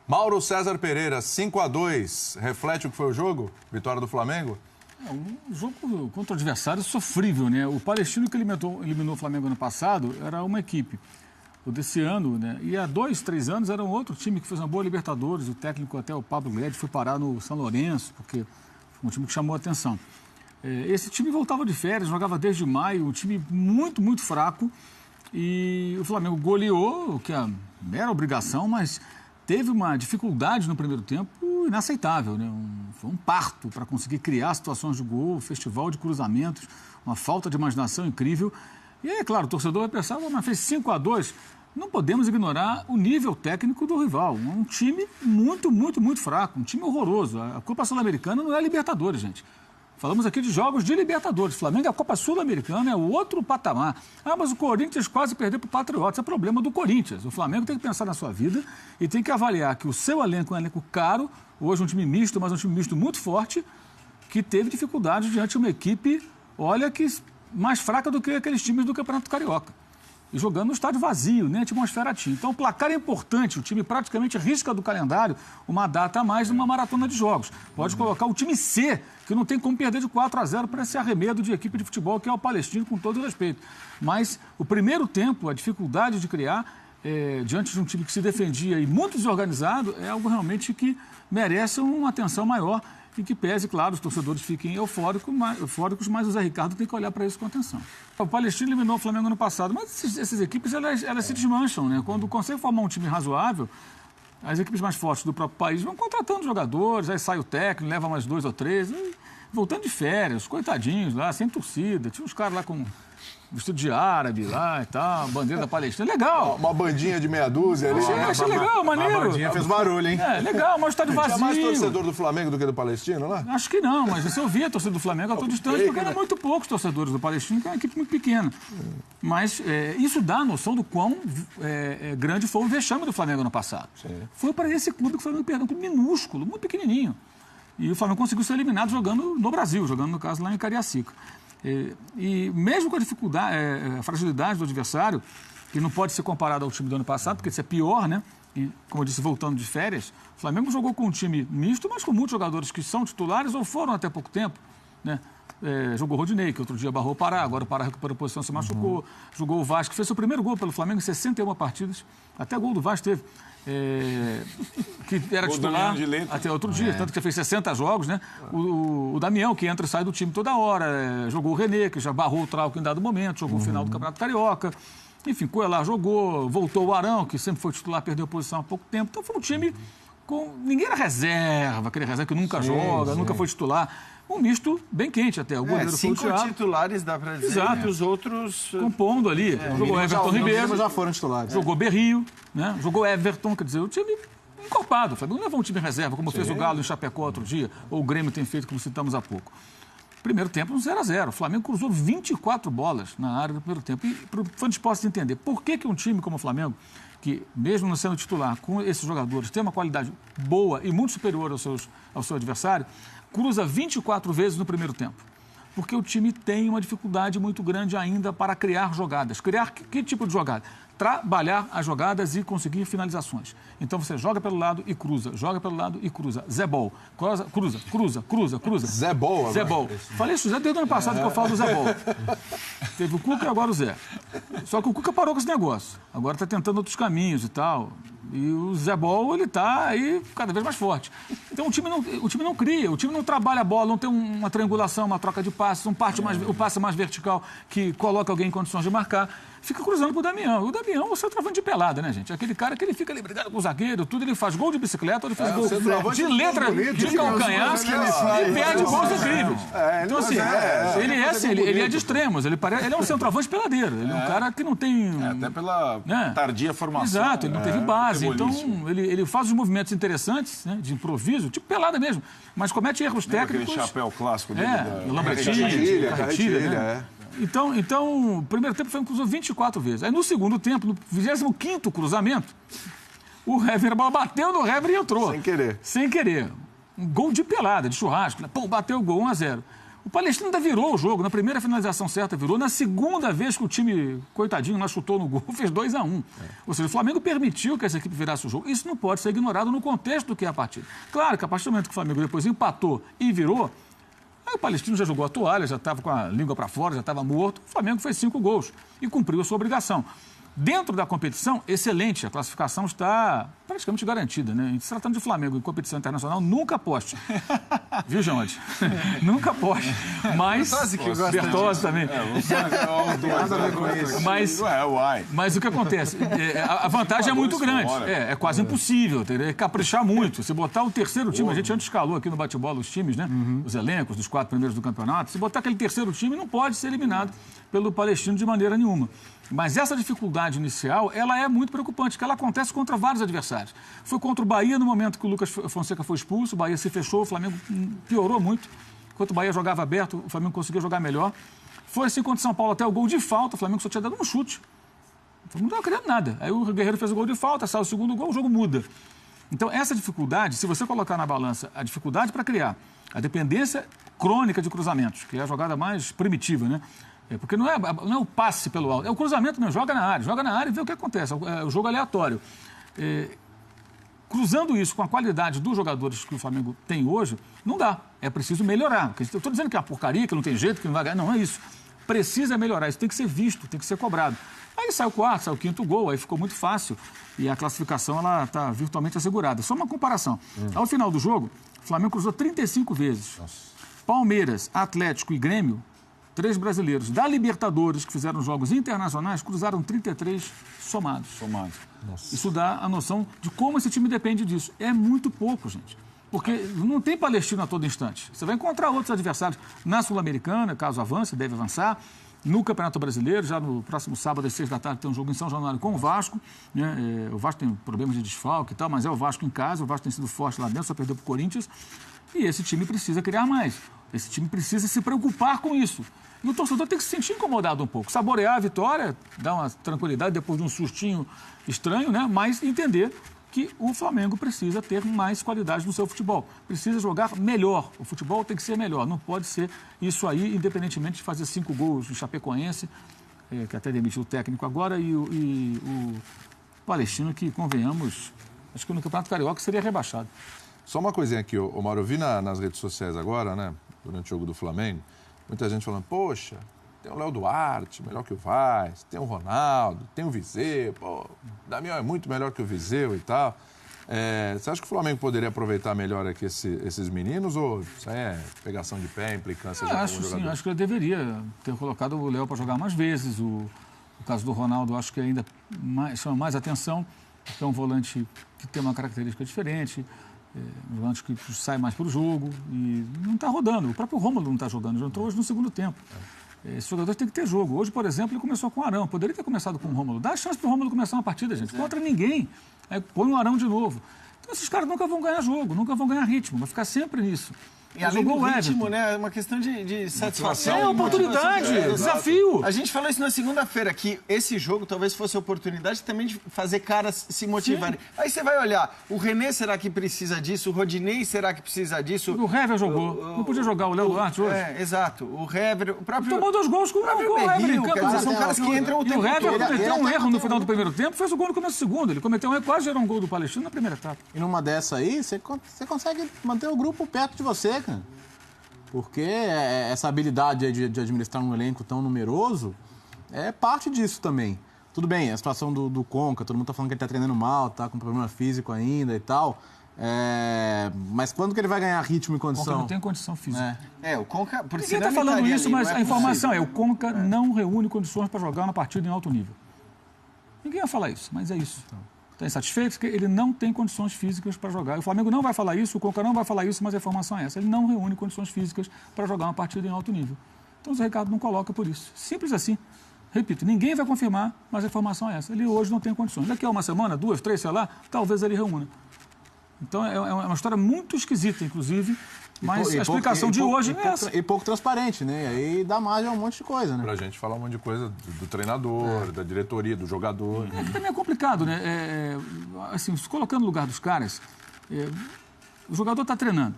Mauro César Pereira, 5-2, reflete o que foi o jogo? Vitória do Flamengo? Um jogo contra o adversário sofrível, né? O Palestino que eliminou o Flamengo ano passado era uma equipe. O desse ano, né? E há 2, 3 anos era um outro time que fez uma boa Libertadores. O técnico até o Pablo Guedes foi parar no São Lourenço, porque foi um time que chamou a atenção. Esse time voltava de férias, jogava desde maio, um time muito, muito fraco. E o Flamengo goleou, o que é mera obrigação, mas teve uma dificuldade no primeiro tempo inaceitável, né? Foi um parto para conseguir criar situações de gol, festival de cruzamentos, uma falta de imaginação incrível. E aí, claro, o torcedor vai pensar, mas fez 5-2. Não podemos ignorar o nível técnico do rival. Um time muito, muito, muito fraco, um time horroroso. A Copa Sul-Americana não é Libertadores, gente. Falamos aqui de jogos de Libertadores. Flamengo, a Copa Sul-Americana é outro patamar. Mas o Corinthians quase perdeu para o Patriotas. É problema do Corinthians. O Flamengo tem que pensar na sua vida e tem que avaliar que o seu elenco é um elenco caro, hoje um time misto, mas um time misto muito forte, que teve dificuldade diante de uma equipe, olha, que mais fraca do que aqueles times do Campeonato Carioca. E jogando no estádio vazio, nem a atmosfera tinha. Então, o placar é importante. O time praticamente risca do calendário uma data a mais numa maratona de jogos. Pode colocar o time C, que não tem como perder de 4-0 para esse arremedo de equipe de futebol, que é o Palestino, com todo respeito. Mas o primeiro tempo, a dificuldade de criar, diante de um time que se defendia e muito desorganizado, é algo realmente que merece uma atenção maior e que pese, claro, os torcedores fiquem eufóricos, mas o Zé Ricardo tem que olhar para isso com atenção. O Palestino eliminou o Flamengo ano passado, mas essas equipes elas se desmancham, né? Quando consegue formar um time razoável, as equipes mais fortes do próprio país vão contratando jogadores, aí sai o técnico, leva mais 2 ou 3, voltando de férias, coitadinhos lá, sem torcida. Tinha uns caras lá com vestido de árabe lá e tal, bandeira da Palestina. Legal. Uma bandinha de meia dúzia ali. Achei legal, maneiro. A bandinha fez barulho, hein? Legal, mas o estádio vazio. Tinha mais torcedor do Flamengo do que do Palestino lá? Acho que não, mas você ouvia a torcida do Flamengo a todo instante, porque eram muito poucos torcedores do Palestino, que é uma equipe muito pequena. Mas isso dá a noção do quão grande foi o vexame do Flamengo no passado. Sim. Foi para esse clube que o Flamengo perdeu, um clube minúsculo, muito pequenininho. E o Flamengo conseguiu ser eliminado jogando no Brasil, jogando, no caso, lá em Cariacica. E mesmo com a dificuldade, a fragilidade do adversário, que não pode ser comparado ao time do ano passado, porque isso é pior, né? E, como eu disse, voltando de férias, o Flamengo jogou com um time misto, mas com muitos jogadores que são titulares ou foram até pouco tempo, né? Jogou o Rodinei, que outro dia barrou o Pará, agora o Pará recuperou a posição, se machucou. Jogou o Vasco, que fez seu primeiro gol pelo Flamengo em 61 partidas. Até gol do Vasco teve. Que era titular até outro dia, tanto que fez 60 jogos, né? O Damião, que entra e sai do time toda hora, jogou o René, que já barrou o Trauco em dado momento, jogou o final do Campeonato Carioca. Enfim, Coelho jogou, voltou o Arão, que sempre foi titular, perdeu a posição há pouco tempo. Então foi um time com... Ninguém era reserva, aquele reserva que nunca joga, nunca foi titular. Um misto bem quente até. O goleiro foi o Thiago. 5 titulares, dá para dizer. Exato. E os outros... Compondo ali. Jogou Everton Ribeiro. Já foram titulares. Jogou Berrio, né? Jogou Everton, quer dizer, o time encorpado. O Flamengo não levou um time em reserva, como fez o Galo em Chapecó outro dia, ou o Grêmio tem feito, como citamos há pouco. Primeiro tempo, 0-0. O Flamengo cruzou 24 bolas na área do primeiro tempo. E para o fã de esporte entender por que um time como o Flamengo, que mesmo não sendo titular, com esses jogadores, tem uma qualidade boa e muito superior ao seu adversário, cruza 24 vezes no primeiro tempo. Porque o time tem uma dificuldade muito grande ainda para criar jogadas. Criar que tipo de jogada? Trabalhar as jogadas e conseguir finalizações. Então você joga pelo lado e cruza, joga pelo lado e cruza. Zé Bol. Cruza. Zé Bol agora. Zé Bol. Falei isso desde o ano passado que eu falo do Zé Bol. Teve o Cuca e agora o Zé. Só que o Cuca parou com esse negócio. Agora está tentando outros caminhos e tal. E o Zé Bol, ele está aí cada vez mais forte. Então o time não cria, o time não trabalha a bola, não tem uma triangulação, uma troca de passes, o passe mais vertical que coloca alguém em condições de marcar. Fica cruzando pro Damião. O Damião é o centroavante de pelada, né, gente? Aquele cara que ele fica ali brigado com o zagueiro, tudo, ele faz gol de bicicleta, ele faz gol de letra de calcanhar e perde gols incríveis. Então, assim, ele é de extremos, ele é um centroavante peladeiro. Ele é um cara que não tem... até pela tardia formação. Exato, ele não teve base. Então, ele faz os movimentos interessantes, né, de improviso, tipo pelada mesmo, mas comete erros técnicos. Aquele chapéu clássico dele. Carretilha, né? Então, o primeiro tempo foi cruzou 24 vezes. Aí no segundo tempo, no 25º cruzamento, o Hever, a bola bateu no Hever e entrou. Sem querer. Um gol de pelada, de churrasco. Pô, bateu o gol, 1-0. O Palestino ainda virou o jogo. Na primeira finalização certa virou. Na segunda vez que o time, coitadinho, lá chutou no gol, fez 2-1. Ou seja, o Flamengo permitiu que essa equipe virasse o jogo. Isso não pode ser ignorado no contexto do que é a partida. Claro que a partir do momento que o Flamengo depois empatou e virou, aí o Palestino já jogou a toalha, já estava com a língua para fora, já estava morto. O Flamengo fez 5 gols e cumpriu a sua obrigação. Dentro da competição, excelente. A classificação está praticamente garantida, né? Se tratando de Flamengo em competição internacional, nunca aposte. Viu, João? Nunca aposte. Mas... Bertozzi também. Mas o que acontece? A vantagem é muito grande. É quase impossível. É caprichar muito. Se botar o terceiro time, a gente antes escalou aqui no bate-bola os times, né? Os elencos dos 4 primeiros do campeonato. Se botar aquele terceiro time, não pode ser eliminado pelo Palestino de maneira nenhuma. Mas essa dificuldade inicial, ela é muito preocupante, porque ela acontece contra vários adversários. Foi contra o Bahia no momento que o Lucas Fonseca foi expulso, o Bahia se fechou, o Flamengo piorou muito. Enquanto o Bahia jogava aberto, o Flamengo conseguia jogar melhor. Foi assim contra o São Paulo até o gol de falta, o Flamengo só tinha dado um chute. O Flamengo não estava querendo nada. Aí o Guerreiro fez o gol de falta, sai o segundo gol, o jogo muda. Então, essa dificuldade, se você colocar na balança a dificuldade para criar, a dependência crônica de cruzamentos, que é a jogada mais primitiva, né? Porque não é o passe pelo alto, é o cruzamento mesmo, joga na área e vê o que acontece, é o jogo aleatório. Cruzando isso com a qualidade dos jogadores que o Flamengo tem hoje, não dá, é preciso melhorar. Eu estou dizendo que é uma porcaria, que não tem jeito, que não vai ganhar, não é isso. Precisa melhorar, isso tem que ser visto, tem que ser cobrado. Aí sai o quarto, sai o quinto gol, aí ficou muito fácil e a classificação ela está virtualmente assegurada. Só uma comparação. Ao final do jogo, o Flamengo cruzou 35 vezes. Nossa. Palmeiras, Atlético e Grêmio, 3 brasileiros da Libertadores que fizeram jogos internacionais, cruzaram 33 somados. Nossa. Isso dá a noção de como esse time depende disso. É muito pouco, gente. Porque não tem Palestino a todo instante. Você vai encontrar outros adversários na Sul-Americana, caso avance, deve avançar. No Campeonato Brasileiro, já no próximo sábado, às 6 da tarde, tem um jogo em São Januário com o Vasco. Né? O Vasco tem problemas de desfalque e tal, mas é o Vasco em casa. O Vasco tem sido forte lá dentro, só perdeu para o Corinthians. E esse time precisa criar mais. Esse time precisa se preocupar com isso. E o torcedor tem que se sentir incomodado um pouco. Saborear a vitória, dar uma tranquilidade depois de um sustinho estranho, né? Mas entender que o Flamengo precisa ter mais qualidade no seu futebol. Precisa jogar melhor. O futebol tem que ser melhor. Não pode ser isso aí, independentemente de fazer 5 gols no Chapecoense, que até demitiu o técnico agora, e o Palestino, que, convenhamos, acho que no Campeonato Carioca seria rebaixado. Só uma coisinha aqui, Mauro, eu vi nas redes sociais agora, né, durante o jogo do Flamengo, muita gente falando, poxa, tem o Léo Duarte, melhor que o Vaz, tem o Ronaldo, tem o Viseu, pô, o Damião é muito melhor que o Viseu e tal. Você acha que o Flamengo poderia aproveitar melhor aqui esses meninos ou isso aí é pegação de pé, implicância de acho sim, acho que ele deveria ter colocado o Léo para jogar mais vezes. O caso do Ronaldo, acho que ainda chama mais atenção, porque é um volante que tem uma característica diferente, um volante que sai mais para o jogo e não está rodando. O próprio Rômulo não está jogando, já entrou hoje no segundo tempo. Esse jogador tem que ter jogo. Hoje, por exemplo, ele começou com o Arão. Poderia ter começado com o Rômulo. Dá a chance para o Rômulo começar uma partida, gente. Contra ninguém. Aí põe o Arão de novo. Então, esses caras nunca vão ganhar jogo, nunca vão ganhar ritmo. Vai ficar sempre nisso. E além do ritmo, né? É uma questão de satisfação. É oportunidade, desafio. A gente falou isso na segunda-feira, que esse jogo talvez fosse a oportunidade também de fazer caras se motivarem. Sim. Aí você vai olhar, o René será que precisa disso? O Rodinei será que precisa disso? O Hever jogou. Não podia jogar o Léo Duarte hoje. Exato. O Hever, o próprio... Tomou 2 gols com o Hever. São caras que entram o tempo todo. E o Hever cometeu um erro no final do primeiro tempo, fez o gol no começo do segundo. Ele cometeu um erro, quase gerou um gol do Palestino na primeira etapa. E numa dessa aí, você consegue manter o grupo perto de você, cara. Porque essa habilidade de administrar um elenco tão numeroso é parte disso também. Tudo bem, a situação do Conca, todo mundo tá falando que ele tá treinando mal, tá com problema físico ainda e tal. Mas quando que ele vai ganhar ritmo e condição? O Conca não tem condição física. O Conca... Ninguém está falando isso, mas a informação o Conca não reúne condições para jogar uma partida em alto nível. Ninguém vai falar isso, mas é isso. Está insatisfeito porque ele não tem condições físicas para jogar. O Flamengo não vai falar isso, o Conca não vai falar isso, mas a informação é essa. Ele não reúne condições físicas para jogar uma partida em alto nível. Então o Zé Ricardo não coloca por isso. Simples assim. Repito, ninguém vai confirmar, mas a informação é essa. Ele hoje não tem condições. Daqui a uma semana, 2, 3, sei lá, talvez ele reúna. Então é uma história muito esquisita, inclusive, mas a explicação de hoje é essa. E pouco transparente, né? E aí dá margem a um monte de coisa, né? Pra gente falar um monte de coisa do treinador, da diretoria, do jogador. Também é complicado, né? Assim, se colocando no lugar dos caras, O jogador está treinando.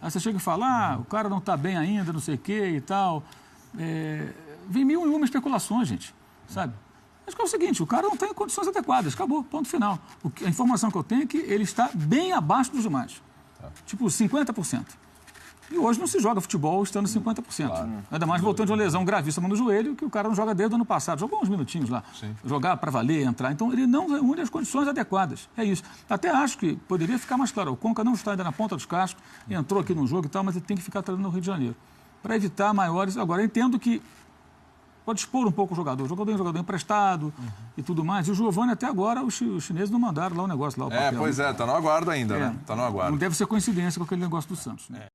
Aí você chega e fala, o cara não está bem ainda, não sei o quê e tal. Vem mil e uma especulações, gente, sabe? Acho que é o seguinte, o cara não tem condições adequadas, acabou, ponto final. A informação que eu tenho é que ele está bem abaixo dos demais. Tipo, 50%. E hoje não se joga futebol estando 50%. Claro. Ainda mais voltando de uma lesão gravíssima no joelho, que o cara não joga desde o ano passado. Jogou uns minutinhos lá. Sim. Jogar para valer, entrar. Então, ele não reúne as condições adequadas. É isso. Até acho que poderia ficar mais claro. O Conca não está ainda na ponta dos cascos, entrou aqui no jogo e tal, mas ele tem que ficar treinando no Rio de Janeiro. Para evitar maiores... Agora, eu entendo que pode expor um pouco o jogador. O jogador emprestado e tudo mais. E o Giovani, até agora, os chineses não mandaram lá o negócio. Lá, o papel, pois tá no aguardo ainda, né? Tá no aguardo. Não deve ser coincidência com aquele negócio do Santos, né?